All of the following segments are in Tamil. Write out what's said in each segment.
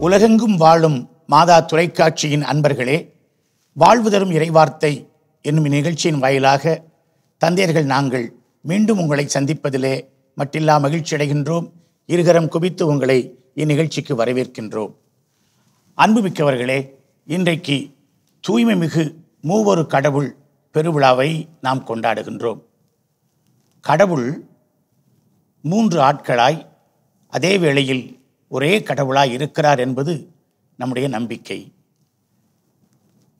உலகெங்கும் வாழும் மாதா தொலைக்காட்சியின் அன்பர்களே, வாழ்வு தரும் இறைவார்த்தை என்னும் நிகழ்ச்சியின் வாயிலாக தந்தையர்கள் நாங்கள் மீண்டும் உங்களை சந்திப்பதிலே மட்டில்லா மகிழ்ச்சி அடைகின்றோம். இருகரம் குவித்து உங்களை இந்நிகழ்ச்சிக்கு வரவேற்கின்றோம். அன்புமிக்கவர்களே, இன்றைக்கு தூய்மை மிகு மூவொரு கடவுள் பெருவிழாவை நாம் கொண்டாடுகின்றோம். கடவுள் 3 ஆட்களாய் அதே வேளையில் ஒரே கடவுளாய் இருக்கிறார் என்பது நம்முடைய நம்பிக்கை.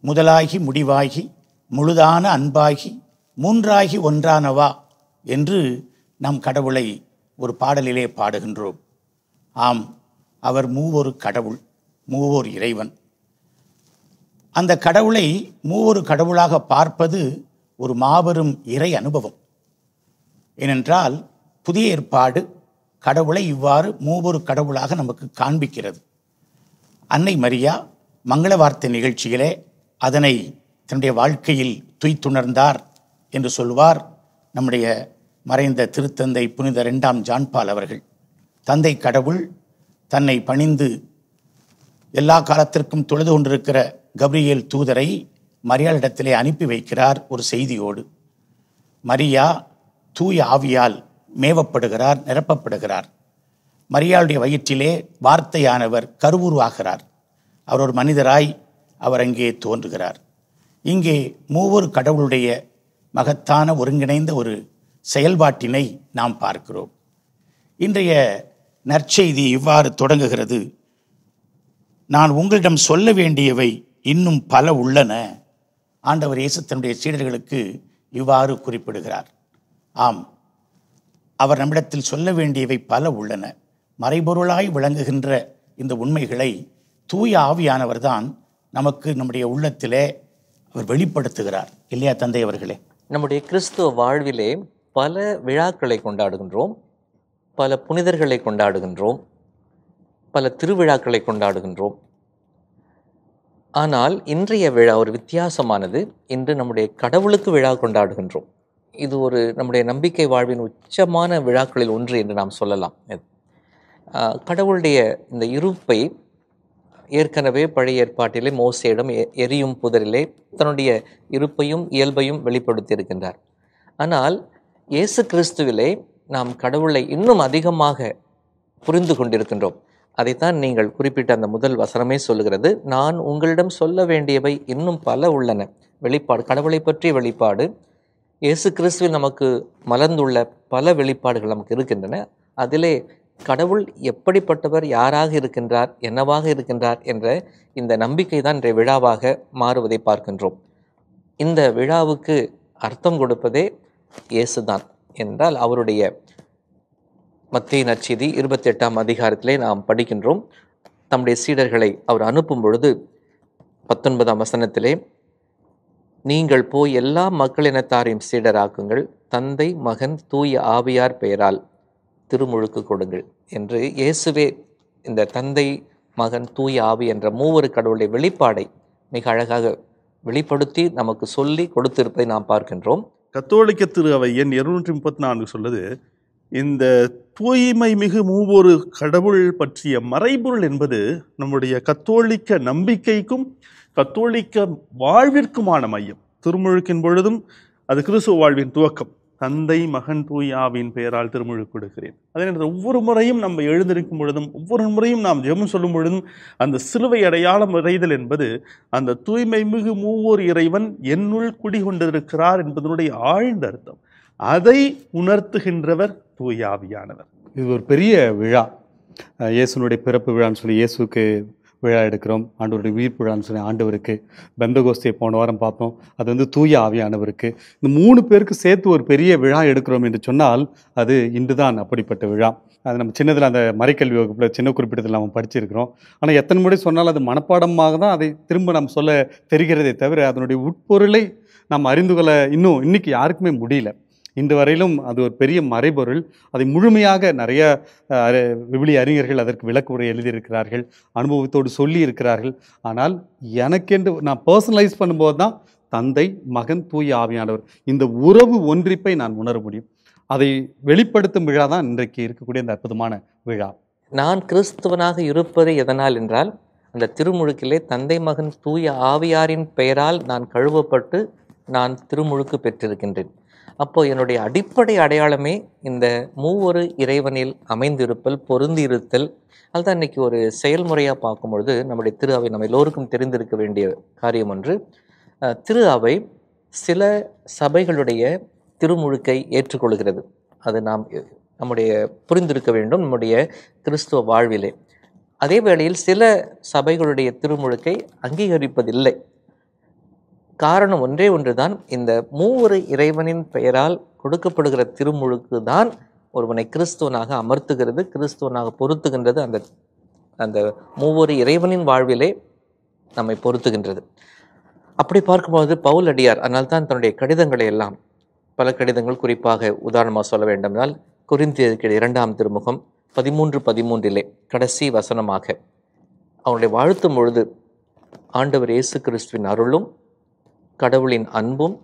முதலாகி முடிவாகி முழுதான அன்பாகி மூன்றாகி ஒன்றானவா என்று நம் கடவுளை ஒரு பாடலிலே பாடுகின்றோம். ஆம், அவர் மூவொரு கடவுள், மூவோர் இறைவன். அந்த கடவுளை மூவொரு கடவுளாக பார்ப்பது ஒரு மாபெரும் இறை அனுபவம். ஏனென்றால் புதிய ஏற்பாடு கடவுளை இவ்வாறு மூவொரு கடவுளாக நமக்கு காண்பிக்கிறது. அன்னை மரியா மங்கள வார்த்தை நிகழ்ச்சியிலே அதனை தன்னுடைய வாழ்க்கையில் துய்த்துணர்ந்தார் என்று சொல்வார் நம்முடைய மறைந்த திருத்தந்தை புனித 2ஆம் ஜான் பால் அவர்கள். தந்தை கடவுள் தன்னை பணிந்து எல்லா காலத்திற்கும் தொழுது கொண்டிருக்கிற கப்ரியேல் தூதரை மரியாளிடத்திலே அனுப்பி வைக்கிறார் ஒரு செய்தியோடு. மரியா தூய ஆவியால் மேவப்படுகிறார், நிரப்பப்படுகிறார். மரியாளுடைய வயிற்றிலே வார்த்தையானவர் கருவுருவாகிறார். அவர் ஒரு மனிதராய் அவர் அங்கே தோன்றுகிறார். இங்கே மூவொரு கடவுளுடைய மகத்தான ஒருங்கிணைந்த ஒரு செயல்பாட்டினை நாம் பார்க்கிறோம். இன்றைய நற்செய்தி இவ்வாறு தொடங்குகிறது: நான் உங்களிடம் சொல்ல வேண்டியவை இன்னும் பல உள்ளன. ஆண்டவர் இயேசு தன்னுடைய சீடர்களுக்கு இவ்வாறு குறிப்பிடுகிறார். ஆம், அவர் நம்மிடத்தில் சொல்ல வேண்டியவை பல உள்ளன. மறைபொருளாய் விளங்குகின்ற இந்த உண்மைகளை தூய ஆவியானவர் தான் நமக்கு நம்முடைய உள்ளத்திலே அவர் வெளிப்படுத்துகிறார். இல்லையா தந்தை அவர்களே? நம்முடைய கிறிஸ்துவ வாழ்விலே பல விழாக்களை கொண்டாடுகின்றோம், பல புனிதர்களை கொண்டாடுகின்றோம், பல திருவிழாக்களை கொண்டாடுகின்றோம். ஆனால் இன்றைய விழா ஒரு வித்தியாசமானது. இன்று நம்முடைய கடவுளுக்கு விழா கொண்டாடுகின்றோம். இது ஒரு நம்முடைய நம்பிக்கை வாழ்வின் உச்சமான விழாக்களில் ஒன்று என்று நாம் சொல்லலாம். கடவுளுடைய இந்த இருப்பை ஏற்கனவே பழைய ஏற்பாட்டிலே மோசேயிடம் எரியும் புதரிலே தன்னுடைய இருப்பையும் இயல்பையும் வெளிப்படுத்தி இருக்கின்றார். ஆனால் இயேசு கிறிஸ்துவிலே நாம் கடவுளை இன்னும் அதிகமாக புரிந்து கொண்டிருக்கின்றோம். அதைத்தான் நீங்கள் குறிப்பிட்ட அந்த முதல் வசனமே சொல்லுகிறது. நான் உங்களிடம் சொல்ல வேண்டியவை இன்னும் பல உள்ளன. வெளிப்பாடு, கடவுளை பற்றிய வெளிப்பாடு, இயேசு கிறிஸ்துவில் நமக்கு மலர்ந்துள்ள பல வெளிப்பாடுகள் நமக்கு இருக்கின்றன. அதிலே கடவுள் எப்படிப்பட்டவர், யாராக இருக்கின்றார், என்னவாக இருக்கின்றார் என்ற இந்த நம்பிக்கை தான் இன்றைய விழாவாக மாறுவதை பார்க்கின்றோம். இந்த விழாவுக்கு அர்த்தம் கொடுப்பதே இயேசுதான் என்றால் அவருடைய மத்தேயு நற்செய்தி 28ஆம் அதிகாரத்திலே நாம் படிக்கின்றோம். தம்முடைய சீடர்களை அவர் அனுப்பும் பொழுது 19ஆம் வசனத்திலே, நீங்கள் போய் எல்லா மக்களினத்தாரையும் சீடராக்குங்கள், தந்தை மகன் தூய ஆவியார் பெயரால் திருமுழுக்கு கொடுங்கள் என்று இயேசுவே இந்த தந்தை மகன் தூய ஆவி என்ற மூவொரு கடவுளுடைய வெளிப்பாடை மிக அழகாக வெளிப்படுத்தி நமக்கு சொல்லி கொடுத்திருப்பதை நாம் பார்க்கின்றோம். கத்தோலிக்க திரு அவை எண் 234 சொல்லுது, இந்த தூய்மை மிகு மூவொரு கடவுள் பற்றிய மறைபொருள் என்பது நம்முடைய கத்தோலிக்க நம்பிக்கைக்கும் கத்தோலிக்க வாழ்விற்குமான மையம். திருமுழுக்கின் பொழுதும் அது கிறிஸ்துவ வாழ்வின் துவக்கம். தந்தை மகன் தூய ஆவியின் பெயரால் திருமுழுக்கு கொடுக்கிறேன். அதே நேரத்தில் ஒவ்வொரு முறையும் நம்ம எழுந்திருக்கும் பொழுதும் ஒவ்வொரு முறையும் நாம் ஜெபம் சொல்லும் பொழுதும் அந்த சிலுவை அடையாளம் வரைதல் என்பது அந்த தூய்மை மிகு மூவோர் இறைவன் என்னுள் குடிகொண்டிருக்கிறார் என்பதனுடைய ஆழ்ந்த அர்த்தம். அதை உணர்த்துகின்றவர் தூய ஆவியானவர். இது ஒரு பெரிய விழா. இயேசுனுடைய பிறப்பு விழான்னு சொல்லி இயேசுக்கு விழா எடுக்கிறோம். ஆண்டவருடைய உயிர்ப்பு விழான்னு சொல்லி ஆண்டவருக்கு. பெந்தகோஸ்தியை போன வாரம் பார்த்தோம், அது வந்து தூய ஆவியானவருக்கு. இந்த 3 பேருக்கு சேர்த்து ஒரு பெரிய விழா எடுக்கிறோம் என்று சொன்னால் அது இன்றுதான் அப்படிப்பட்ட விழா. அது நம்ம சின்னதில் அந்த மறைக்கல்வி வகுப்பில் சின்ன குறிப்பிட்டதில் நம்ம படிச்சிருக்கிறோம். ஆனால் எத்தனை முறை சொன்னாலும் அது மனப்பாடமாக தான் அதை திரும்ப நம்ம சொல்ல தெரிகிறதே தவிர அதனுடைய உட்பொருளை நாம் அறிந்து கொள்ள இன்னைக்கு யாருக்குமே முடியல. இன்று வரையிலும் அது ஒரு பெரிய மறைபொருள். அதை முழுமையாக நிறைய விவிலிய அறிஞர்கள் அதற்கு விளக்குரை எழுதியிருக்கிறார்கள், அனுபவத்தோடு சொல்லி இருக்கிறார்கள். ஆனால் எனக்கென்று நான் பர்சனலைஸ் பண்ணும்போது தான் தந்தை மகன் தூய ஆவியானவர் இந்த உறவு ஒன்றிப்பை நான் உணர முடியும். அதை வெளிப்படுத்தும் விழா தான் இன்றைக்கு இருக்கக்கூடிய இந்த அற்புதமான விழா. நான் கிறிஸ்துவனாக இருப்பது எதனால் என்றால், அந்த திருமுழுக்கிலே தந்தை மகன் தூய ஆவியாரின் பெயரால் நான் கழுவப்பட்டு நான் திருமுழுக்கு பெற்றிருக்கின்றேன். அப்போ என்னுடைய அடிப்படை அடையாளமே இந்த மூவொரு இறைவனில் அமைந்திருப்பல், பொருந்தி இருத்தல். அதுதான் இன்னைக்கு ஒரு செயல்முறையாக பார்க்கும்பொழுது நம்முடைய திரு அவை நம்ம எல்லோருக்கும் தெரிந்திருக்க வேண்டிய காரியம் ஒன்று. திரு அவை சில சபைகளுடைய திருமுழுக்கை ஏற்றுக்கொள்கிறது. அது நாம் நம்முடைய புரிந்திருக்க வேண்டும் நம்முடைய கிறிஸ்துவ வாழ்விலே. அதே வேளையில் சில சபைகளுடைய திருமுழுக்கை அங்கீகரிப்பதில்லை. காரணம் ஒன்றே ஒன்றுதான், இந்த மூவொரு இறைவனின் பெயரால் கொடுக்கப்படுகிற திருமுழுக்கு தான் ஒருவனை கிறிஸ்துவனாக அமர்த்துகிறது, கிறிஸ்துவனாக பொருத்துகின்றது. அந்த அந்த மூவொரு இறைவனின் வாழ்விலே நம்மை பொருத்துகின்றது. அப்படி பார்க்கும்போது பவுல் அடியார் அதனால்தான் தன்னுடைய கடிதங்களை எல்லாம், பல கடிதங்கள், குறிப்பாக உதாரணமாக சொல்ல வேண்டுமென்றால் கொரிந்தியருக்கு 2ஆம் திருமுகம் 13:13 கடைசி வசனமாக அவனுடைய வாழ்த்தும் பொழுது, ஆண்டவர் இயேசு கிறிஸ்துவின் அருளும் கடவுளின் அன்பும்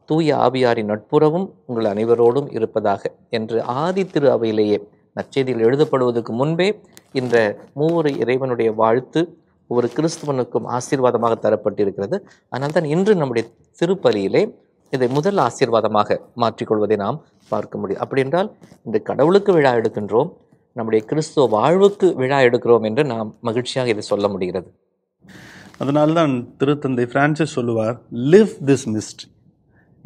தூய ஆவியாரின் நட்புறவும் உங்கள் அனைவரோடும் இருப்பதாக என்று ஆதி திரு அவையிலேயே நற்செய்தியில் எழுதப்படுவதற்கு முன்பே இந்த மூவொரு இறைவனுடைய வாழ்த்து ஒவ்வொரு கிறிஸ்துவனுக்கும் ஆசீர்வாதமாக தரப்பட்டிருக்கிறது. ஆனால் தான் இன்று நம்முடைய திருப்பலியிலே இதை முதல் ஆசீர்வாதமாக மாற்றிக்கொள்வதை நாம் பார்க்க முடியும். அப்படி என்றால் இந்த கடவுளுக்கு விழா எடுக்கின்றோம், நம்முடைய கிறிஸ்துவ வாழ்வுக்கு விழா எடுக்கிறோம் என்று நாம் மகிழ்ச்சியாக இதை சொல்ல முடிகிறது. அதனால்தான் திருத்தந்தை பிரான்சிஸ் சொல்லுவார், லிவ் திஸ் மிஸ்ட்ரி,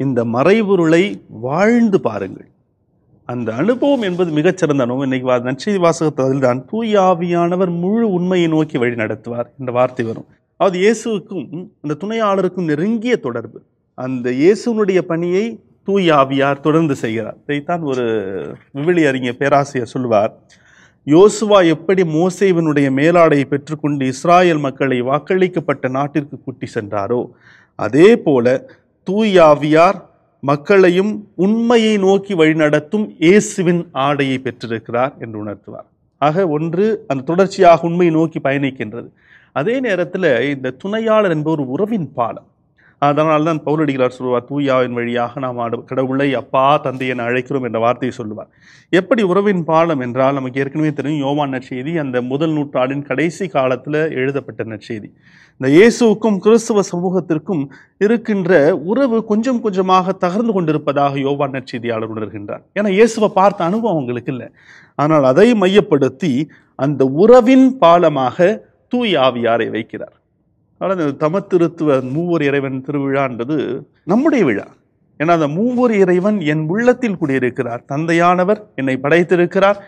இந்த மறைபொருளை வாழ்ந்து பாருங்கள். அந்த அனுபவம் என்பது மிகச்சிறந்த அனுபவம். இன்னைக்கு நற்செய்தி வாசகத்தில் தான் தூய ஆவியானவர் முழு உண்மையை நோக்கி வழி நடத்துவார் என்ற வார்த்தை வரும். அதாவது இயேசுவுக்கும் அந்த துணையாளருக்கும் நெருங்கிய தொடர்பு. அந்த இயேசுனுடைய பணியை தூய ஆவியார் தொடர்ந்து செய்கிறார். இதைத்தான் ஒரு விவிலிய அறிஞர் பேராசிரியர் சொல்லுவார், யோசுவா எப்படி மோசேவினுடைய மேலாடையை பெற்றுக்கொண்டு இஸ்ராயல் மக்களை வாக்களிக்கப்பட்ட நாட்டிற்கு கூட்டி சென்றாரோ, அதே போல தூய ஆவியார் மக்களையும் உண்மையை நோக்கி வழிநடத்தும் இயேசுவின் ஆடையை பெற்றிருக்கிறார் என்று உணர்த்துவார். ஆக ஒன்று அந்த தொடர்ச்சியாக உண்மையை நோக்கி பயணிக்கின்றது. அதே நேரத்தில் இந்த துணையாளர் என்பவர் உறவின் பாலம். அதனால்தான் பவுலடிகளார் சொல்லுவார், தூயாவின் வழியாக நாம் கடவுளை அப்பா தந்தை என அழைக்கிறோம் என்ற வார்த்தையை சொல்லுவார். எப்படி உறவின் பாலம் என்றால், நமக்கு ஏற்கனவே தெரியும், யோவான் நற்செய்தி அந்த முதல் நூற்றாண்டின் கடைசி காலத்தில் எழுதப்பட்ட நற்செய்தி. இந்த இயேசுவுக்கும் கிறிஸ்துவ சமூகத்திற்கும் இருக்கின்ற உறவு கொஞ்சம் கொஞ்சமாக தகர்ந்து கொண்டிருப்பதாக யோவான் நற்செய்தியாளர் உணர்கின்றார். ஏன்னா இயேசுவை பார்த்த அனுபவம் அவங்களுக்கு இல்லை. ஆனால் அதை மையப்படுத்தி அந்த உறவின் பாலமாக தூய ஆவியாரை வைக்கிறார். ஆனால் இந்த தமத்திருத்துவ மூவர் இறைவன் திருவிழான்றது நம்முடைய விழா. ஏன்னா அந்த மூவர் இறைவன் என் உள்ளத்தில் குடியிருக்கிறார். தந்தையானவர் என்னை படைத்திருக்கிறார்,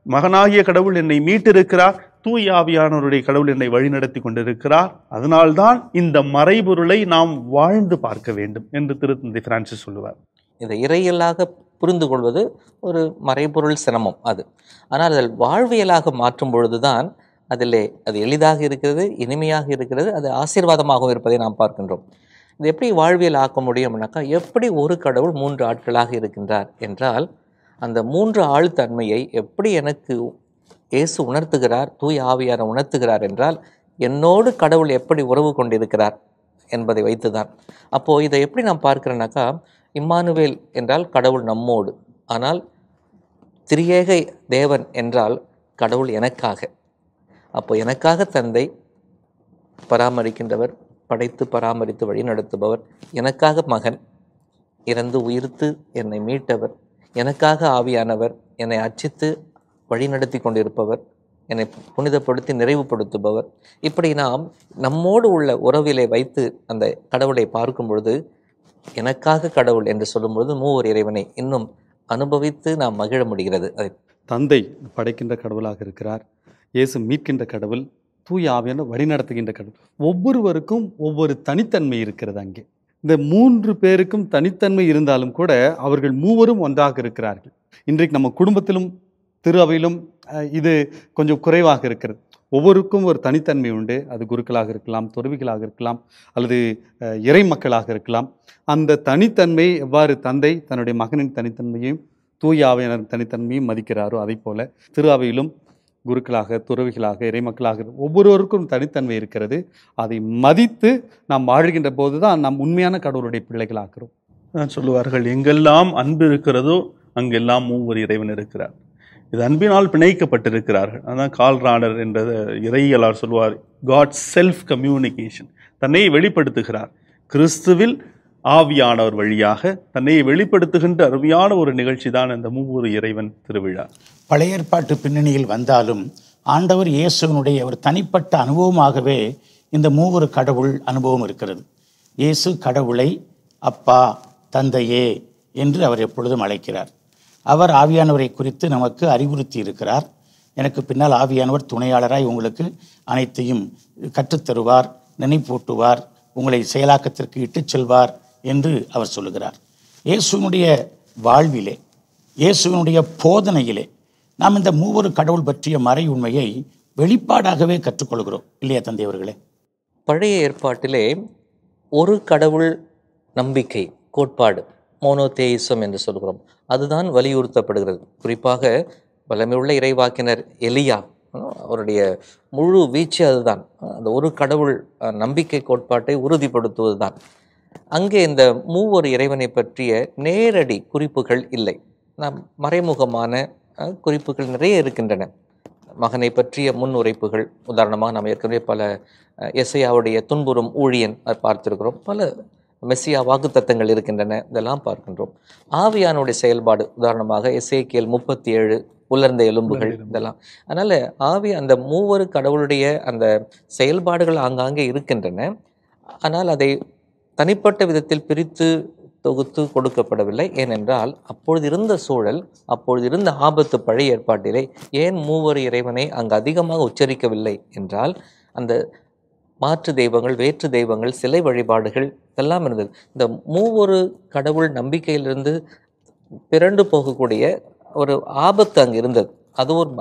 மகனாகிய கடவுள் என்னை மீட்டிருக்கிறார், தூய ஆவியானவருடைய கடவுள் என்னை வழிநடத்தி கொண்டிருக்கிறார். அதனால்தான் இந்த மறைபொருளை நாம் வாழ்ந்து பார்க்க வேண்டும் என்று திருத்தந்தை பிரான்சிஸ் சொல்லுவார். இதை இறையியலாக புரிந்து கொள்வது ஒரு மறைபொருள் சிரமம் அது. ஆனால் அதில் வாழ்வியலாக மாற்றும் பொழுதுதான் அதிலே அது எளிதாக இருக்கிறது, இனிமையாக இருக்கிறது, அது ஆசீர்வாதமாகவும் இருப்பதை நாம் பார்க்கின்றோம். இது எப்படி வாழ்வியல் ஆக்க முடியும்னாக்கா, எப்படி ஒரு கடவுள் 3 ஆட்களாக இருக்கின்றார் என்றால், அந்த 3 ஆழ்தன்மையை எப்படி எனக்கு இயேசு உணர்த்துகிறார், தூய ஆவியார் உணர்த்துகிறார் என்றால், என்னோடு கடவுள் எப்படி உறவு கொண்டிருக்கிறார் என்பதை வைத்துதான். அப்போது இதை எப்படி நான் பார்க்கிறேன்னாக்கா, இம்மானுவேல் என்றால் கடவுள் நம்மோடு, ஆனால் திரியேக தேவன் என்றால் கடவுள் எனக்காக. அப்போ எனக்காக தந்தை பராமரிக்கின்றவர், படைத்து பராமரித்து வழி நடத்துபவர், எனக்காக மகன் இறந்து உயிர்த்து என்னை மீட்டவர், எனக்காக ஆவியானவர் என்னை அர்ச்சித்து வழி நடத்தி கொண்டிருப்பவர், என்னை புனிதப்படுத்தி நிறைவுபடுத்துபவர். இப்படி நாம் நம்மோடு உள்ள உறவிலே வைத்து அந்த கடவுளை பார்க்கும் பொழுது, எனக்காக கடவுள் என்று சொல்லும் பொழுது மூவர் இறைவனை இன்னும் அனுபவித்து நாம் மகிழ முடிகிறது. தந்தை படைக்கின்ற கடவுளாக இருக்கிறார், இயேசு மீட்கின்ற கடவுள், தூய ஆவியான வழிநடத்துகின்ற கடவுள். ஒவ்வொருவருக்கும் ஒவ்வொரு தனித்தன்மை இருக்கிறது. அங்கே இந்த 3 பேருக்கும் தனித்தன்மை இருந்தாலும் கூட அவர்கள் மூவரும் ஒன்றாக இருக்கிறார்கள். இன்றைக்கு நம்ம குடும்பத்திலும் திரு அவையிலும் இது கொஞ்சம் குறைவாக இருக்கிறது. ஒவ்வொருக்கும் ஒரு தனித்தன்மை உண்டு. அது குருக்களாக இருக்கலாம், துறவிகளாக இருக்கலாம், அல்லது இறை மக்களாக இருக்கலாம். அந்த தனித்தன்மை எவ்வாறு தந்தை தன்னுடைய மகனின் தனித்தன்மையும் தூய ஆவியானவரின் தனித்தன்மையும் மதிக்கிறாரோ, அதை போல திரு அவையிலும் குருக்களாக, துறவிகளாக, இறைமக்களாக ஒவ்வொருவருக்கும் தனித்தன்மை இருக்கிறது. அதை மதித்து நாம் வாழ்கின்ற போது தான் நாம் உண்மையான கடவுளுடைய பிள்ளைகளாகிறோம். சொல்லுவார்கள், எங்கெல்லாம் அன்பு இருக்கிறதோ அங்கெல்லாம் மூவர் இறைவன் இருக்கிறார். இது அன்பினால் பிணைக்கப்பட்டிருக்கிறார்கள். அதான் கால் ராடர் என்ற இறையியலார் சொல்வார், காட் செல்ஃப் கம்யூனிகேஷன், தன்னை வெளிப்படுத்துகிறார். கிறிஸ்துவில் ஆவியானவர் வழியாக தன்னை வெளிப்படுத்துகின்ற அருமையான ஒரு நிகழ்ச்சி தான் இந்த மூவொரு இறைவன் திருவிழா. பழைய ஏற்பாட்டு பின்னணியில் வந்தாலும் ஆண்டவர் இயேசுவினுடைய ஒரு தனிப்பட்ட அனுபவமாகவே இந்த மூவொரு கடவுள் அனுபவம் இருக்கிறது. இயேசு கடவுளை அப்பா, தந்தையே என்று அவர் எப்பொழுதும் அழைக்கிறார். அவர் ஆவியானவரை குறித்து நமக்கு அறிவுறுத்தி இருக்கிறார். எனக்கு பின்னால் ஆவியானவர் துணையாளராய் உங்களுக்கு அனைத்தையும் கற்றுத்தருவார், நினைப்பூட்டுவார், உங்களை செயலாக்கத்திற்கு இட்டுச் செல்வார் என்று அவர் சொல்லுகிறார். இயேசுவினுடைய வாழ்விலே, இயேசுவினுடைய போதனையிலே நாம் இந்த மூவொரு கடவுள் பற்றிய மறை உண்மையை வெளிப்பாடாகவே கற்றுக்கொள்கிறோம் இல்லையா தந்தை அவர்களே? பழைய ஏற்பாட்டிலே ஒரு கடவுள் நம்பிக்கை கோட்பாடு, மோனோதேயிசம் என்று சொல்கிறோம், அதுதான் வலியுறுத்தப்படுகிறது. குறிப்பாக வல்லமையுள்ள இறைவாக்கினர் எலியா, அவருடைய முழு வீச்சு அதுதான். அந்த ஒரு கடவுள் நம்பிக்கை கோட்பாட்டை உறுதிப்படுத்துவது தான். அங்கே இந்த மூவொரு இறைவனை பற்றிய நேரடி குறிப்புகள் இல்லை. நாம் மறைமுகமான குறிப்புகள் நிறைய இருக்கின்றன. மகனை பற்றிய முன் உரைப்புகள், உதாரணமாக நாம் ஏற்கனவே பல எசையாவுடைய துன்புறும் ஊழியன் பார்த்திருக்கிறோம், பல மெஸ்ஸியா வாக்குத்தத்தங்கள் இருக்கின்றன, இதெல்லாம் பார்க்கின்றோம். ஆவியானுடைய செயல்பாடு, உதாரணமாக எசேக்கியேல் 37 உலர்ந்த எலும்புகள், இதெல்லாம். அதனால் அந்த மூவொரு கடவுளுடைய அந்த செயல்பாடுகள் ஆங்காங்கே இருக்கின்றன. ஆனால் அதை தனிப்பட்ட விதத்தில் பிரித்து தொகுத்து கொடுக்கப்படவில்லை. ஏனென்றால் அப்பொழுது இருந்த சூழல், அப்பொழுது இருந்த ஆபத்து பழைய ஏற்பாட்டிலே ஏன் மூவொரு இறைவனை அங்கு அதிகமாக உச்சரிக்கவில்லை என்றால், அந்த மாற்று தெய்வங்கள், வேற்று தெய்வங்கள், சிலை வழிபாடுகள் இதெல்லாம் இருந்தது. இந்த மூவொரு கடவுள் நம்பிக்கையிலிருந்து பிறண்டு போகக்கூடிய ஒரு ஆபத்து அங்கு இருந்தது.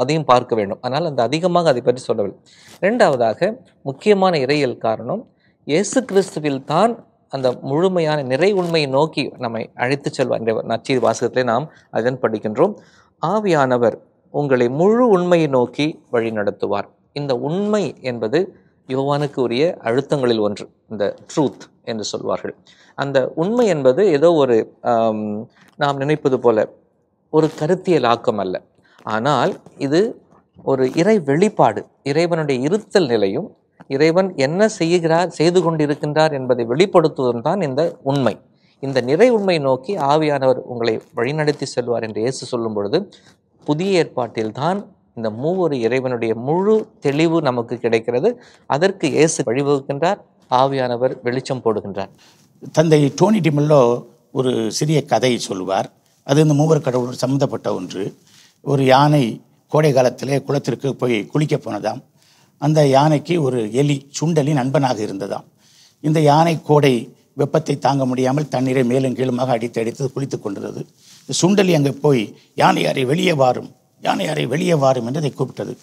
அதையும் பார்க்க வேண்டும். அதனால் அந்த அதிகமாக அதை பற்றி சொல்லவில்லை. இரண்டாவதாக, முக்கியமான இறையியல் காரணம், இயேசு கிறிஸ்துவில் தான் அந்த முழுமையான நிறை உண்மையை நோக்கி நம்மை அழைத்து செல்வார். நற்செய்தி வாசகத்திலே நாம் அதன் படிக்கின்றோம். ஆவியானவர் உங்களை முழு உண்மையை நோக்கி வழி நடத்துவார். இந்த உண்மை என்பது யோவானுக்கு உரிய அழுத்தங்களில் ஒன்று, இந்த ட்ரூத் என்று சொல்வார்கள். அந்த உண்மை என்பது ஏதோ ஒரு நாம் நினைப்பது போல ஒரு கருத்தியல் ஆக்கம் அல்ல. ஆனால் இது ஒரு இறை வெளிப்பாடு, இறைவனுடைய இருத்தல் நிலையும் இறைவன் என்ன செய்து கொண்டிருக்கின்றார் என்பதை வெளிப்படுத்துவதும் தான் இந்த உண்மை. இந்த நிறை உண்மை நோக்கி ஆவியானவர் உங்களை வழிநடத்தி செல்வார் என்று இயேசு சொல்லும் பொழுது, புதிய ஏற்பாட்டில் தான் இந்த மூவொரு இறைவனுடைய முழு தெளிவு நமக்கு கிடைக்கிறது. அதற்கு இயேசு வழிவகுக்கின்றார், ஆவியானவர் வெளிச்சம் போடுகின்றார். தந்தை டோனி டிமெல்லோ ஒரு சிறிய கதை சொல்வார். அது இந்த மூவர் கடவுள் சம்பந்தப்பட்ட ஒன்று. ஒரு யானை கோடை காலத்திலே குளத்திற்கு போய் குளிக்க போனதாம். அந்த யானைக்கு ஒரு எலி, சுண்டலி நண்பனாக இருந்ததாம். இந்த யானை கோடை வெப்பத்தை தாங்க முடியாமல் தண்ணீரை மேலும் கீழுமாக அடித்து குளித்து கொண்டிருந்தது. சுண்டலி அங்கே போய் யானையாரை வெளியே வாரும், யானையாரை வெளியே வாரும் என்று அதை கூப்பிட்டது.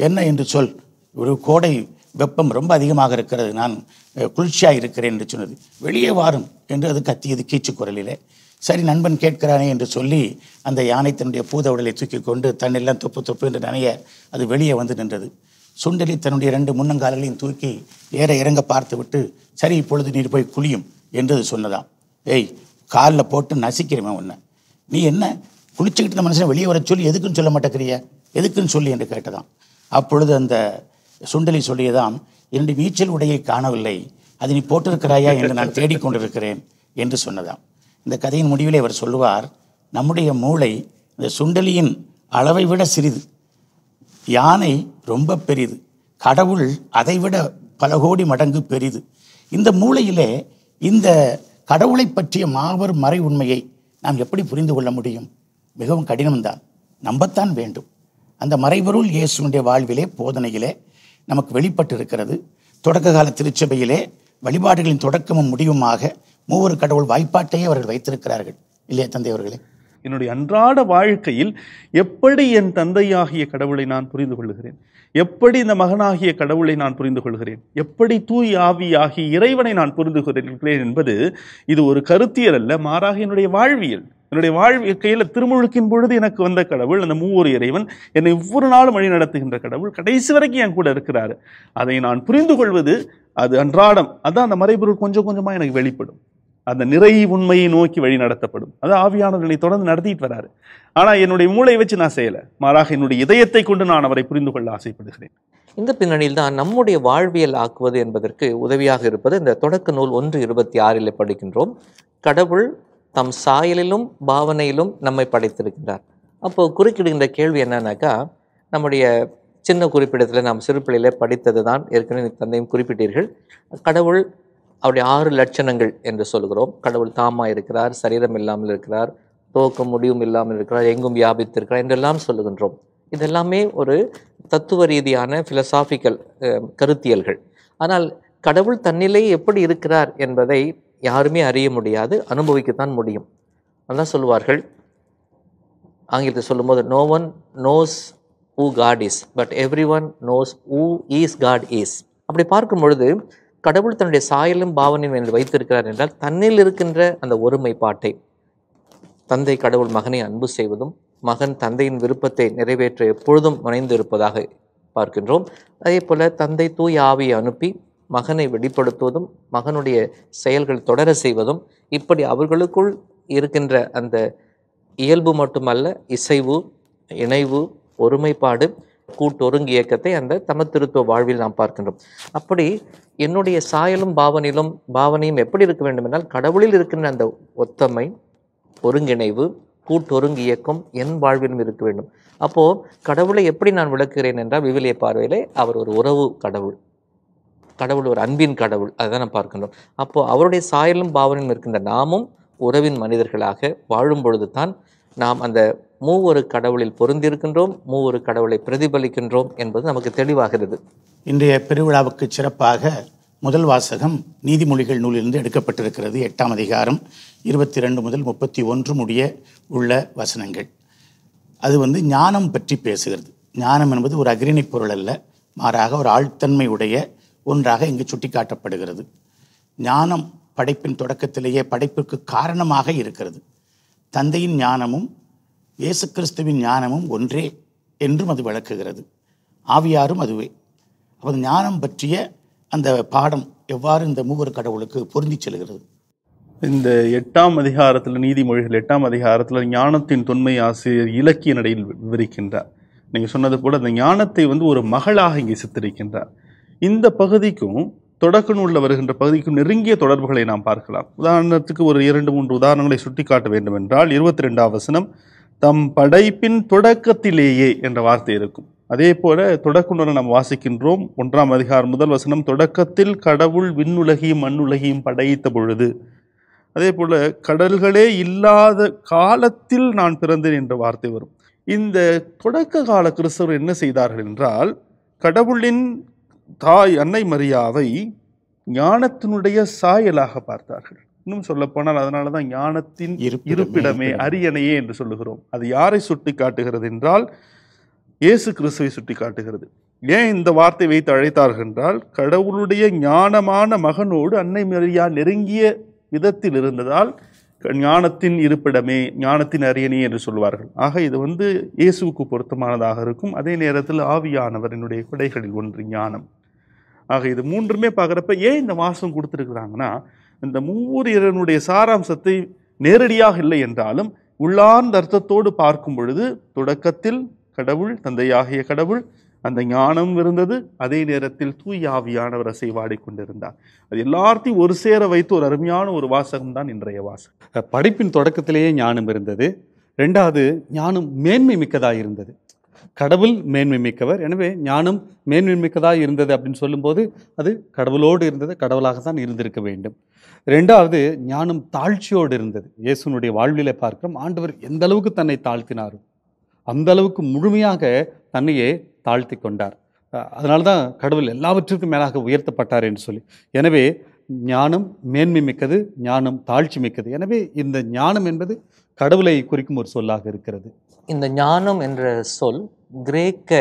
என்ன என்று சொல், ஒரு கோடை வெப்பம் ரொம்ப அதிகமாக இருக்கிறது, நான் குளிர்ச்சியாக இருக்கிறேன் என்று சொன்னது. வெளியே வாரும் என்று அது கத்தியது கீச்சு குரலிலே. சரி, நண்பன் கேட்கிறானே என்று சொல்லி அந்த யானை தன்னுடைய பூத உடலை தூக்கி கொண்டு தண்ணெல்லாம் தொப்பு என்று நனைய அது வெளியே வந்து நின்றது. சுண்டலி தன்னுடைய 2 முன்னங்கால்களையும் தூக்கி ஏற இறங்க பார்த்து விட்டு, சரி இப்பொழுது நீர் போய் குளியும் என்று அது சொன்னதாம். ஏய், காலில் போட்டு நசிக்கிறவன் உன்னை, நீ என்ன குளிச்சுக்கிட்டு இந்த மனுஷனை வெளியே வர சொல்லி எதுக்குன்னு சொல்ல மாட்டேங்கிறிய, எதுக்குன்னு சொல்லி என்று கேட்டதாம். அப்பொழுது அந்த சுண்டலி சொல்லியதாம், என்னுடைய நீச்சல் உடையை காணவில்லை, அது நீ போட்டிருக்கிறாயா என்று நான் தேடிக்கொண்டிருக்கிறேன் என்று சொன்னதாம். இந்த கதையின் முடிவிலே அவர் சொல்லுவார், நம்முடைய மூளை இந்த சுண்டலியின் அளவை விட சிறிது, யானை ரொம்ப பெரிது, கடவுள் அதைவிட பல கோடி மடங்கு பெரிது. இந்த மூளையிலே இந்த கடவுளை பற்றிய மாபெரும் மறை உண்மையை நாம் எப்படி புரிந்து கொள்ள முடியும்? மிகவும் கடினம்தான், நம்பத்தான் வேண்டும். அந்த மறைபொருள் இயேசுனுடைய வாழ்விலே, போதனையிலே நமக்கு வெளிப்பட்டு இருக்கிறது. தொடக்க கால திருச்சபையிலே வழிபாடுகளின் தொடக்கமும் முடிவுமாக மூவொரு கடவுள் வாய்ப்பாட்டையே அவர்கள் வைத்திருக்கிறார்கள் இல்லையா தந்தை அவர்களே? என்னுடைய அன்றாட வாழ்க்கையில் எப்படி என் தந்தையாகிய கடவுளை நான் புரிந்து கொள்கிறேன், எப்படி இந்த மகனாகிய கடவுளை நான் புரிந்து கொள்கிறேன், எப்படி தூய் ஆவியாகிய இறைவனை நான் புரிந்து கொள்கிறேன் என்பது இது ஒரு கருத்தியல் அல்ல, மாறாக என்னுடைய வாழ்வியல். என்னுடைய வாழ்க்கையில் திருமுழுக்கின் பொழுது எனக்கு வந்த கடவுள், அந்த மூவொரு இறைவன், என்னை ஒவ்வொரு நாளும் வழி நடத்துகின்ற கடவுள், கடைசி வரைக்கும் என் கூட இருக்கிறாரு. அதை நான் புரிந்து கொள்வது அது அன்றாடம். அதான் அந்த மறைபொருள் கொஞ்சம் கொஞ்சமாக எனக்கு வெளிப்படும். அந்த நிறை உண்மையை நோக்கி வழி நடத்தப்படும். அது ஆவியானவர் என்னை தொடர்ந்து நடத்திட்டு வராரு. ஆனா என்னுடைய மூளை வச்சு நான் செய்யல, மாறாக என்னுடைய இதயத்தை கொண்டு நான் அவரை புரிந்து கொள்ள ஆசைப்படுகிறேன். இந்த பின்னணியில் தான் நம்முடைய வாழ்வியல் ஆக்குவது என்பதற்கு உதவியாக இருப்பது இந்த தொடக்க நூல் 1:26 படிக்கின்றோம். கடவுள் தம் சாயலிலும் பாவனையிலும் நம்மை படைத்திருக்கின்றார். அப்போ குறுக்கிடுகின்ற கேள்வி என்னன்னாக்கா, நம்முடைய சின்ன குறிப்பிடத்தில் நாம் சிறுபிள்ளையிலே படித்தது தான் ஏற்கனவே தந்தையும் குறிப்பிட்டீர்கள். கடவுள் அவருடைய 6 லட்சணங்கள் என்று சொல்கிறோம். கடவுள் தாமா இருக்கிறார், சரீரம் இல்லாமல் இருக்கிறார், துவக்கம் முடிவும் இல்லாமல் இருக்கிறார், எங்கும் வியாபித்திருக்கிறார் என்றெல்லாம் சொல்லுகின்றோம். இதெல்லாமே ஒரு தத்துவ ரீதியான பிலசாபிக்கல் கருத்தியல்கள். ஆனால் கடவுள் தன்னிலை எப்படி இருக்கிறார் என்பதை யாருமே அறிய முடியாது, அனுபவிக்கத்தான் முடியும். அதான் சொல்லுவார்கள், ஆங்கிலத்தில் சொல்லும்போது, no one knows who God is, but everyone knows who is God is. அப்படி பார்க்கும் பொழுது கடவுள் தன்னுடைய சாயலும் பாவனையும் என்று வைத்திருக்கிறார் என்றால், தன்னில் இருக்கின்ற அந்த ஒருமைப்பாட்டை, தந்தை கடவுள் மகனை அன்பு செய்வதும் மகன் தந்தையின் விருப்பத்தை நிறைவேற்ற எப்பொழுதும் முனைந்து இருப்பதாக பார்க்கின்றோம். அதே போல தந்தை தூய ஆவியை அனுப்பி மகனை வெளிப்படுத்துவதும் மகனுடைய செயல்கள் தொடர செய்வதும், இப்படி அவர்களுக்குள் இருக்கின்ற அந்த இயல்பு மட்டுமல்ல, இசைவு, இணைவு, ஒருமைப்பாடு, கூட்டொருங்கு இயக்கத்தை அந்த தமத்திருத்துவ வாழ்வில் நாம் பார்க்கின்றோம். அப்படி என்னுடைய சாயலும் பாவனையும் எப்படி இருக்க வேண்டும் என்றால், கடவுளில் இருக்கின்ற அந்த ஒத்தமை, ஒருங்கிணைவு, கூட்டொருங்கு இயக்கம் என் வாழ்விலும் இருக்க வேண்டும். அப்போது கடவுளை எப்படி நான் விளக்குகிறேன் என்றால், விவிலிய பார்வையிலே அவர் ஒரு உறவு கடவுள், கடவுள் ஒரு அன்பின் கடவுள், அதுதான் நாம் பார்க்கின்றோம். அப்போது அவருடைய சாயலும் பாவனையும் இருக்கின்ற நாமும் உறவின் மனிதர்களாக வாழும் பொழுது தான் நாம் அந்த மூவொரு கடவுளில் பொருந்திருக்கின்றோம், மூவொரு கடவுளை பிரதிபலிக்கின்றோம் என்பது நமக்கு தெளிவாகிறது. இன்றைய பெருவிழாவுக்கு சிறப்பாக முதல் வாசகம் நீதிமொழிகள் நூலிலிருந்து எடுக்கப்பட்டிருக்கிறது. 8ஆம் அதிகாரம் 22 முதல் 31 முடிய உள்ள வசனங்கள். அது ஞானம் பற்றி பேசுகிறது. ஞானம் என்பது ஒரு அக்ரிணி பொருள் அல்ல, மாறாக ஒரு ஆழ்த்தன்மை உடைய ஒன்றாக இங்கு சுட்டிக்காட்டப்படுகிறது. ஞானம் படைப்பின் தொடக்கத்திலேயே படைப்பிற்கு காரணமாக இருக்கிறது. தந்தையின் ஞானமும் இயேசு கிறிஸ்துவின் ஞானமும் ஒன்றே என்றும் அது விளக்குகிறது. ஆவியாரும் அதுவே. அப்போ ஞானம் பற்றிய அந்த பாடம் எவ்வாறு இந்த மூவர் கடவுளுக்கு பொருந்தி செல்கிறது? இந்த 8ஆம் அதிகாரத்தில், நீதிமொழிகள் 8ஆம் அதிகாரத்தில் ஞானத்தின் தொன்மை ஆசிரியர் இலக்கிய நடையில் விவரிக்கின்றார். நீங்கள் சொன்னது போல அந்த ஞானத்தை ஒரு மகளாக இங்கே சித்தரிக்கின்றார். இந்த பகுதிக்கும் தொடக்க நூலில் வருகின்ற பகுதிக்கும் நெருங்கிய தொடர்புகளை நாம் பார்க்கலாம். உதாரணத்துக்கு ஒரு 2-3 உதாரணங்களை சுட்டிக்காட்ட வேண்டும் என்றால், 22ஆம் வசனம் தம் படைப்பின் தொடக்கத்திலேயே என்ற வார்த்தை இருக்கும். அதே போல தொடக்க நூலை நாம் வாசிக்கின்றோம். 1ஆம் அதிகாரம் முதல் வசனம், தொடக்கத்தில் கடவுள் விண்ணுலகையும் மண்ணுலகையும் படைத்த பொழுது. அதே போல கடல்களே இல்லாத காலத்தில் நான் பிறந்தேன் என்ற வார்த்தை வரும். இந்த தொடக்க கால கிறிஸ்தவர் என்ன செய்தார்கள் என்றால், கடவுளின் தாய் அன்னை மரியாவை ஞானத்தினுடைய சாயலாக பார்த்தார்கள். இன்னும் சொல்ல போனால் அதனால தான் ஞானத்தின் இருப்பிடமே அரியணையே என்று சொல்லுகிறோம். அது யாரை சுட்டி காட்டுகிறது என்றால், இயேசு கிறிஸ்துவை சுட்டி காட்டுகிறது. ஏன் இந்த வார்த்தை வைத்து அழைத்தார்கள் என்றால், கடவுளுடைய ஞானமான மகனோடு அன்னை மரியா நெருங்கிய விதத்தில் இருந்ததால் ஞானத்தின் இருப்பிடமே, ஞானத்தின் அரியணை என்று சொல்வார்கள். ஆக இது இயேசுவுக்கு பொருத்தமானதாக இருக்கும். அதே நேரத்தில் ஆவியானவரினுடைய கொடைகளில் ஒன்று ஞானம். ஆக இது மூன்றுமே பார்க்குறப்ப ஏன் இந்த வாசம் கொடுத்துருக்குறாங்கன்னா, இந்த மூவரினுடைய சாராம்சத்தை நேரடியாக இல்லை என்றாலும் உள்ளார்ந்த அர்த்தத்தோடு பார்க்கும் பொழுது, தொடக்கத்தில் கடவுள், தந்தையாகிய கடவுள், அந்த ஞானம் இருந்தது. அதே நேரத்தில் தூய ஆவியானவர் அசைவாடி கொண்டிருந்தார். அது எல்லாத்தையும் ஒரு சேர வைத்து ஒரு அருமையான ஒரு வாசகம் தான் இன்றைய வாசகம். படைப்பின் தொடக்கத்திலேயே ஞானம் இருந்தது. 2வது, ஞானம் மேன்மை மிக்கதாக இருந்தது. கடவுள் மேன்மை மிக்கவர், எனவே ஞானம் மேன்மை மிக்கதாக இருந்தது அப்படின்னு சொல்லும்போது அது கடவுளோடு இருந்தது, கடவுளாக தான் இருந்திருக்க வேண்டும். 2வது, ஞானம் தாழ்ச்சியோடு இருந்தது. இயேசுனுடைய வாழ்விலே பார்க்கிறோம், ஆண்டவர் எந்த அளவுக்கு தன்னை தாழ்த்தினாரோ அந்த அளவுக்கு முழுமையாக தன்னையே தாழ்த்தி கொண்டார். அதனால தான் கடவுள் எல்லாவற்றிற்கும் மேலாக உயர்த்தப்பட்டார் என்று சொல்லி. எனவே ஞானம் மேன்மை மிக்கது, ஞானம் தாழ்ச்சி மிக்கது. எனவே இந்த ஞானம் என்பது கடவுளை குறிக்கும் ஒரு சொல்லாக இருக்கிறது. இந்த ஞானம் என்ற சொல் கிரேக்க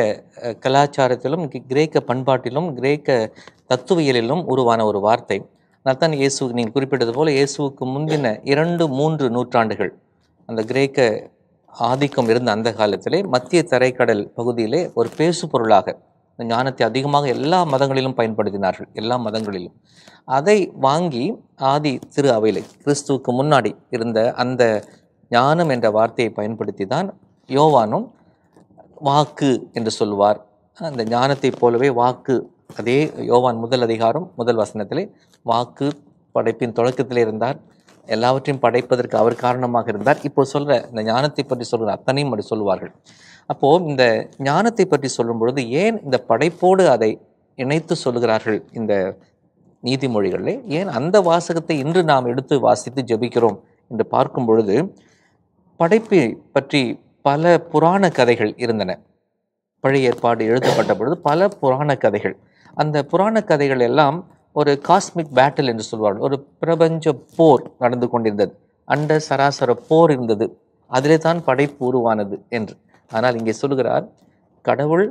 கலாச்சாரத்திலும், கிரேக்க பண்பாட்டிலும், கிரேக்க தத்துவியலிலும் உருவான ஒரு வார்த்தை. அதனால்தான் இயேசு, நீங்கள் குறிப்பிட்டது போல, இயேசுவுக்கு முந்தின 2-3 நூற்றாண்டுகள் அந்த கிரேக்க ஆதிக்கம் இருந்த அந்த காலத்திலே மத்திய தரைக்கடல் பகுதியிலே ஒரு பேசு பொருளாக இந்த ஞானத்தை அதிகமாக எல்லா மதங்களிலும் பயன்படுத்தினார்கள், எல்லா மதங்களிலும். அதை வாங்கி ஆதி திரு அவையிலே கிறிஸ்துவுக்கு முன்னாடி இருந்த அந்த ஞானம் என்ற வார்த்தையை பயன்படுத்தி தான் யோவானும் வாக்கு என்று சொல்லுவார். அந்த ஞானத்தை போலவே வாக்கு, அதே யோவான் 1 அதிகாரம் 1 வசனத்திலே வாக்கு படைப்பின் தொடக்கத்திலே இருந்தார், எல்லாவற்றையும் படைப்பதற்கு அவர் காரணமாக இருந்தார். இப்போ சொல்ற இந்த ஞானத்தை பற்றி சொல்கிற அத்தனையும் அப்படி சொல்லுவார்கள். அப்போது இந்த ஞானத்தை பற்றி சொல்லும் பொழுது ஏன் இந்த படைப்போடு அதை இணைத்து சொல்கிறார்கள் இந்த நீதிமொழிகளிலே? ஏன் அந்த வாசகத்தை இன்று நாம் எடுத்து வாசித்து ஜெபிக்கிறோம் என்று பார்க்கும் பொழுது, படைப்பை பற்றி பல புராண கதைகள் இருந்தன. பழைய ஏற்பாடு எழுதப்பட்ட பொழுது பல புராண கதைகள், அந்த புராண கதைகள் எல்லாம் ஒரு காஸ்மிக் பேட்டில் என்று சொல்வார்கள். ஒரு பிரபஞ்ச போர் நடந்து கொண்டிருந்தது, அண்ட சராசர போர் இருந்தது, அதிலே தான் படைப்பு உருவானது என்று. ஆனால் இங்கே சொல்கிறார், கடவுள்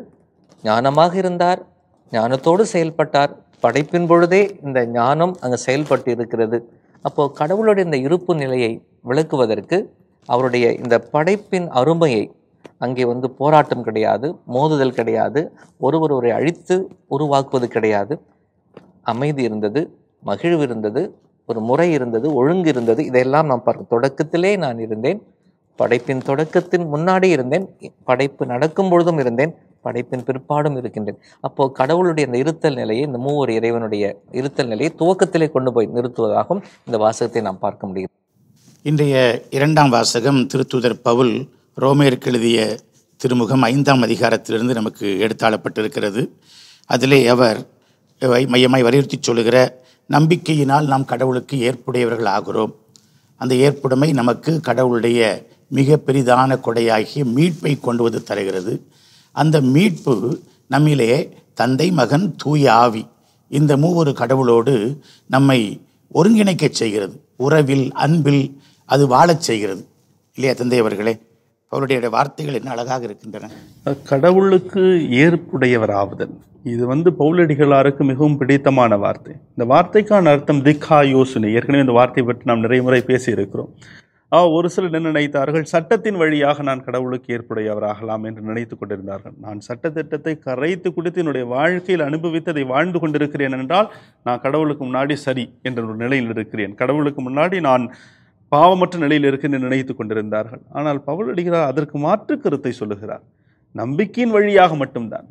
ஞானமாக இருந்தார், ஞானத்தோடு செயல்பட்டார், படைப்பின் பொழுதே இந்த ஞானம் அங்கே செயல்பட்டு இருக்கிறது. அப்போது கடவுளுடைய இந்த இருப்பு நிலையை விளக்குவதற்கு அவருடைய இந்த படைப்பின் அருமையை, அங்கே போராட்டம் கிடையாது, மோதுதல் கிடையாது, ஒருவரை அழித்து உருவாக்குவது கிடையாது, அமைதி இருந்தது, மகிழ்வு இருந்தது, ஒரு முறை இருந்தது, ஒழுங்கு இருந்தது. இதையெல்லாம் நாம் பார்க்க, தொடக்கத்திலே நான் இருந்தேன், படைப்பின் தொடக்கத்தின் முன்னாடி இருந்தேன், படைப்பு நடக்கும் பொழுதும் இருந்தேன், படைப்பின் பிற்பாடும் இருக்கின்றேன். அப்போது கடவுளுடைய இந்த இருத்தல் நிலையை, இந்த மூவர் இறைவனுடைய இருத்தல் நிலையை துவக்கத்திலே கொண்டு போய் நிறுத்துவதாகவும் இந்த வாசகத்தை நாம் பார்க்க முடியும். இன்றைய 2ஆம் வாசகம் திருத்தூதர் பவுல் ரோமேயருக்கு எழுதிய திருமுகம் 5ஆம் அதிகாரத்திலிருந்து நமக்கு எடுத்தாளப்பட்டிருக்கிறது. அதிலே அவர் மையமாய் வலியுறுத்தி சொல்லுகிற நம்பிக்கையினால் நாம் கடவுளுக்கு ஏற்புடையவர்கள் ஆகிறோம். அந்த ஏற்புடைமை நமக்கு கடவுளுடைய மிக பெரிதான கொடையாகிய மீட்பை கொண்டு வந்து தருகிறது. அந்த மீட்பு நம்மிலே தந்தை, மகன், தூய ஆவி, இந்த மூவொரு கடவுளோடு நம்மை ஒருங்கிணைக்க செய்கிறது. உறவில், அன்பில் அது வாழச் செய்கிறது. இல்லையா தந்தை அவர்களே? அவருடைய வார்த்தைகள் என்ன அழகாக இருக்கின்றன. கடவுளுக்கு ஏற்புடையவராகுதல், இது பவுலடிகளாருக்கு மிகவும் பிடித்தமான வார்த்தை. இந்த வார்த்தைக்கான அர்த்தம் திக்கா யோசனை. ஏற்கனவே இந்த வார்த்தையை பற்றி நாம் நிறைய முறை பேசி இருக்கிறோம். ஒரு சிலர் என்ன நினைத்தார்கள், சட்டத்தின் வழியாக நான் கடவுளுக்கு ஏற்புடையவராகலாம் என்று நினைத்து கொண்டிருந்தார்கள். நான் சட்டத்திட்டத்தை கரைத்து குடித்து என்னுடைய வாழ்க்கையில் அனுபவித்ததை வாழ்ந்து கொண்டிருக்கிறேன் என்றால் நான் கடவுளுக்கு முன்னாடி சரி என்ற ஒரு நிலையில் இருக்கிறேன், கடவுளுக்கு முன்னாடி நான் பாவமற்ற நிலையில் இருக்கிறேன் நினைத்து கொண்டிருந்தார்கள். ஆனால் பவுலடிகளார் அதற்கு மாற்று கருத்தை சொல்லுகிறார். நம்பிக்கையின் வழியாக மட்டும்தான்.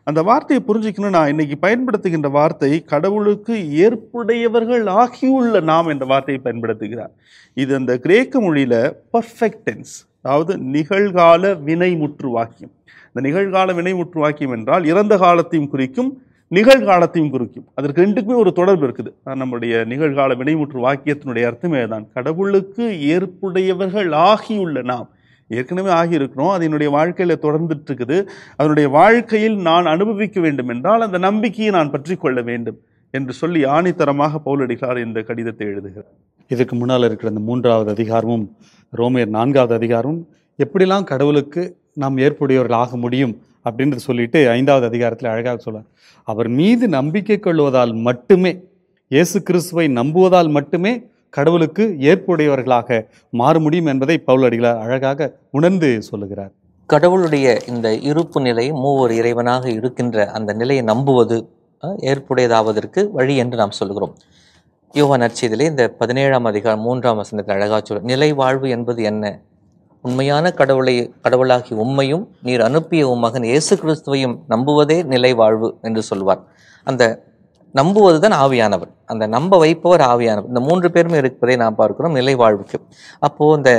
அந்த வார்த்தையை புரிஞ்சுக்கணும். நான் இன்னைக்கு பயன்படுத்துகின்ற வார்த்தை கடவுளுக்கு ஏற்புடையவர்கள் ஆகியுள்ள நாம் என்ற வார்த்தையை பயன்படுத்துகிறார். இது அந்த கிரேக்க மொழியில பர்ஃபெக்ட் டென்ஸ், அதாவது நிகழ்கால வினைமுற்று வாக்கியம். இந்த நிகழ்கால வினைமுற்று வாக்கியம் என்றால் இறந்த காலத்தையும் குறிக்கும், நிகழ்காலத்தையும் குறிக்கும். அதற்கு ரெண்டுக்குமே ஒரு தொடர்பு இருக்குது. நம்முடைய நிகழ்கால வினைமுற்று வாக்கியத்தினுடைய அர்த்தமே தான், கடவுளுக்கு ஏற்புடையவர்கள் ஆகியுள்ள நாம். ஏற்கனவே ஆகியிருக்கிறோம், அது என்னுடைய வாழ்க்கையில் தொடர்ந்துட்டு இருக்குது. அதனுடைய வாழ்க்கையில் நான் அனுபவிக்க வேண்டும் என்றால் அந்த நம்பிக்கையை நான் பற்றி கொள்ள வேண்டும் என்று சொல்லி ஆணித்தரமாக பவுலடிகளார் இந்த கடிதத்தை எழுதுகிறார். இதுக்கு முன்னால் இருக்கிற அந்த 3வது அதிகாரமும் ரோமேயர் 4வது அதிகாரமும் எப்படிலாம் கடவுளுக்கு நாம் ஏற்புடையவர்கள் ஆக முடியும் அப்படின்னு சொல்லிட்டு 5வது அதிகாரத்தில் அழகாக சொல்றார். அவர் மீது நம்பிக்கை கொள்வதால் மட்டுமே, இயேசு கிறிஸ்துவை நம்புவதால் மட்டுமே கடவுளுக்கு ஏற்புடையவர்களாக மாற முடியும் என்பதை பவுலடிகளார் அழகாக உணர்ந்து சொல்லுகிறார். கடவுளுடைய இந்த இருப்பு நிலை, மூவர் இறைவனாக இருக்கின்ற அந்த நிலையை நம்புவது ஏற்புடையதாவதற்கு வழி என்று நாம் சொல்கிறோம். யோவான் நற்செய்தியிலே இந்த 17ஆம் அதிகாரம் 3ஆம் வசனத்தில் அழகாக சொல்ற, நிலை வாழ்வு என்பது என்ன? உண்மையான கடவுளாகி உம்மையும் நீர் அனுப்பிய உம் மகன் இயேசு கிறிஸ்துவையும் நம்புவதே நிலை வாழ்வு என்று சொல்வார். அந்த நம்புவது தான் ஆவியானவர், அந்த நம்ப வைப்பவர் ஆவியானவர். இந்த 3 பேருமே இருப்பதை நாம் பார்க்கிறோம் நிலை வாழ்வுக்கு. அப்போது இந்த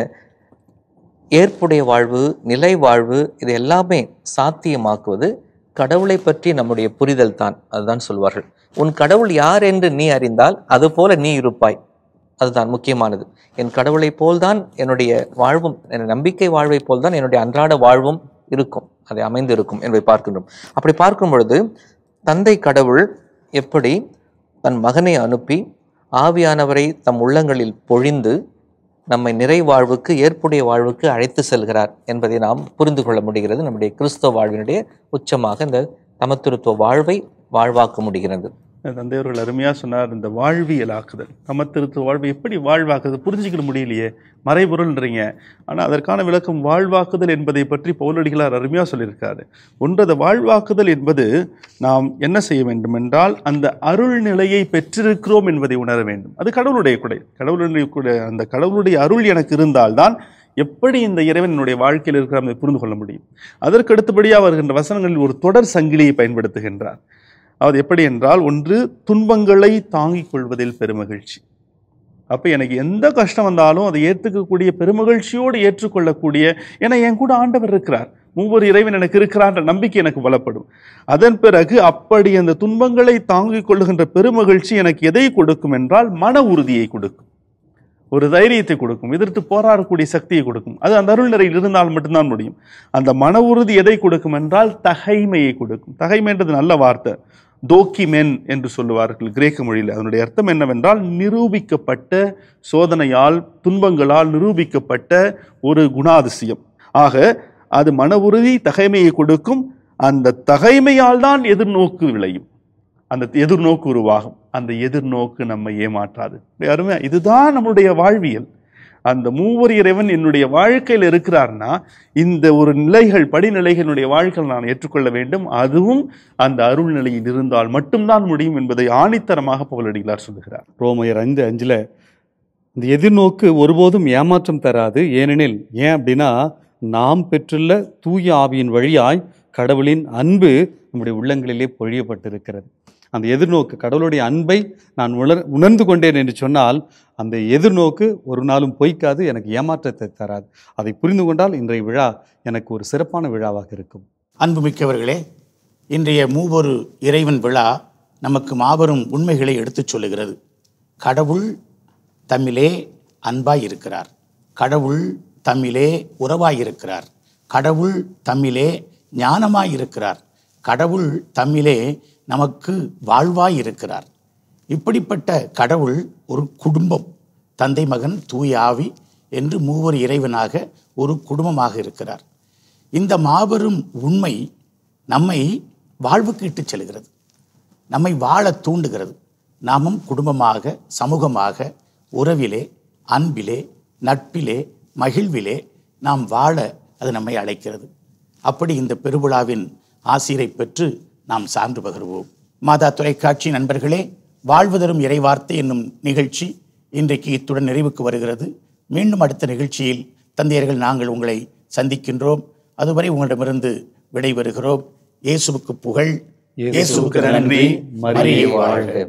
ஏற்புடைய வாழ்வு, நிலை வாழ்வு, இது எல்லாமே சாத்தியமாக்குவது கடவுளை பற்றி நம்முடைய புரிதல் தான். அதுதான் சொல்வார்கள், உன் கடவுள் யார் என்று நீ அறிந்தால் அது போல நீ இருப்பாய். அதுதான் முக்கியமானது. என் கடவுளை போல்தான் என்னுடைய வாழ்வும், என் நம்பிக்கை வாழ்வை போல்தான் என்னுடைய அன்றாட வாழ்வும் இருக்கும், அதை அமைந்து இருக்கும் என்பதை பார்க்கின்றோம். அப்படி பார்க்கும் பொழுது தந்தை கடவுள் எப்படி தன் மகனை அனுப்பி ஆவியானவரை தம் உள்ளங்களில் பொழிந்து நம்மை நிறை வாழ்வுக்கு, ஏற்புடைய வாழ்வுக்கு அழைத்து செல்கிறார் என்பதை நாம் புரிந்து கொள்ள முடிகிறது. நம்முடைய கிறிஸ்தவ வாழ்வினுடைய உச்சமாக இந்த சமத்துவத்துவ வாழ்வை வாழ்வாக்க முடிகிறது. தந்தையர்கள் அருமையாக சொன்னார், இந்த வாழ்வியல் ஆக்குதல், சமத்திருத்த வாழ்வு எப்படி வாழ்வாக்குது புரிஞ்சுக்கிட முடியலையே, மறைபொருள்ன்றீங்க. ஆனால் அதற்கான விளக்கம் வாழ்வாக்குதல் என்பதை பற்றி பவுலடிகளார் அருமையாக சொல்லியிருக்காரு. ஒன்று, அந்த வாழ்வாக்குதல் என்பது நாம் என்ன செய்ய வேண்டும் என்றால் அந்த அருள் நிலையை பெற்றிருக்கிறோம் என்பதை உணர வேண்டும். அது கடவுளுடைய கூட அந்த கடவுளுடைய அருள் எனக்கு இருந்தால்தான் எப்படி இந்த இறைவன் என்னுடைய வாழ்க்கையில் இருக்கிற அதை புரிந்து கொள்ள முடியும். அதற்கு அடுத்தபடியாக வருகின்ற வசனங்களில் ஒரு தொடர் சங்கிலியை பயன்படுத்துகின்றார். அது எப்படி என்றால், ஒன்று, துன்பங்களை தாங்கிக் கொள்வதில் பெருமகிழ்ச்சி. அப்போ எனக்கு எந்த கஷ்டம் வந்தாலும் அதை ஏற்றுக்கக்கூடிய, பெருமகிழ்ச்சியோடு ஏற்றுக்கொள்ளக்கூடிய, ஏன்னா என் கூட ஆண்டவர் இருக்கிறார், ஒவ்வொரு இறைவன் எனக்கு இருக்கிறான்ற நம்பிக்கை எனக்கு பலப்படும். அதன் பிறகு அப்படி அந்த துன்பங்களை தாங்கிக் கொள்ளுகின்ற பெருமகிழ்ச்சி எனக்கு எதை கொடுக்கும் என்றால் மன உறுதியை கொடுக்கும், ஒரு தைரியத்தை கொடுக்கும், எதிர்த்து போராடக்கூடிய சக்தியை கொடுக்கும். அது அந்த அருள் நிலையில் இருந்தால் மட்டும்தான் முடியும். அந்த மன உறுதி எதை கொடுக்கும் என்றால் தகைமையை கொடுக்கும். தகைமைன்றது நல்ல வார்த்தை, தோக்கிமென் என்று சொல்லுவார்கள் கிரேக்க மொழியில். அதனுடைய அர்த்தம் என்னவென்றால் நிரூபிக்கப்பட்ட, சோதனையால் துன்பங்களால் நிரூபிக்கப்பட்ட ஒரு குணாதிசயம். ஆக அது மன உறுதி தகைமையை கொடுக்கும். அந்த தகைமையால் தான் எதிர்நோக்கு விளையும், அந்த எதிர்நோக்கு உருவாகும். அந்த எதிர்நோக்கு நம்மை ஏமாற்றாது. அருமை, இதுதான் நம்முடைய வாழ்வியல். அந்த மூவர் இறைவன் என்னுடைய வாழ்க்கையில் இருக்கிறார்னா இந்த ஒரு நிலைகள், படிநிலைகளுடைய வாழ்க்கையில் நான் ஏற்றுக்கொள்ள வேண்டும். அதுவும் அந்த அருள் நிலையில் இருந்தால் மட்டும்தான் முடியும் என்பதை ஆணித்தரமாக பவுலடிகளார் சொல்லுகிறார். ரோமையர் 5:5 இந்த எதிர்நோக்கு ஒருபோதும் ஏமாற்றம் தராது. ஏனெனில், ஏன் அப்படின்னா, நாம் பெற்றுள்ள தூய ஆவியின் வழியாய் கடவுளின் அன்பு நம்முடைய உள்ளங்களிலே பொழியப்பட்டிருக்கிறது. அந்த எதிர்நோக்கு, கடவுளுடைய அன்பை நான் உணர்ந்து கொண்டேன் என்று சொன்னால் அந்த எதிர்நோக்கு ஒரு நாளும் பொய்க்காது, எனக்கு ஏமாற்றத்தை தராது. அதை புரிந்து கொண்டால் இன்றைய விழா எனக்கு ஒரு சிறப்பான விழாவாக இருக்கும். அன்புமிக்கவர்களே, இன்றைய மூவொரு இறைவன் விழா நமக்கு மாபெரும் உண்மைகளை எடுத்துச் சொல்லுகிறது. கடவுள் தம்மிலே அன்பாய் இருக்கிறார், கடவுள் தம்மிலே உறவாய் இருக்கிறார், கடவுள் தம்மிலே ஞானமாய் இருக்கிறார், கடவுள் தம்மிலே நமக்கு வாழ்வாய் இருக்கிறார். இப்படிப்பட்ட கடவுள் ஒரு குடும்பம், தந்தை மகன் தூய ஆவி என்று மூவர் இறைவனாக ஒரு குடும்பமாக இருக்கிறார். இந்த மாபெரும் உண்மை நம்மை வாழ்வுக்கு இட்டுச் செல்கிறது, நம்மை வாழ தூண்டுகிறது. நாமும் குடும்பமாக, சமூகமாக, உறவிலே, அன்பிலே, நட்பிலே, மகிழ்விலே நாம் வாழ அது நம்மை அழைக்கிறது. அப்படி இந்த பெருவிழாவின் ஆசிரை பெற்று நாம் சான்று பகர்வோம். மாதா தொலைக்காட்சி நண்பர்களே, வாழ்வுதரும் இறைவார்த்தை என்னும் நிகழ்ச்சி இன்றைக்கு இத்துடன் நிறைவுக்கு வருகிறது. மீண்டும் அடுத்த நிகழ்ச்சியில் தந்தையர்கள் நாங்கள் உங்களை சந்திக்கின்றோம். அதுவரை உங்களிடமிருந்து விடைபெறுகிறோம். இயேசுவுக்கு புகழ், இயேசுவுக்கு நன்றி. மரியே வாழ்க.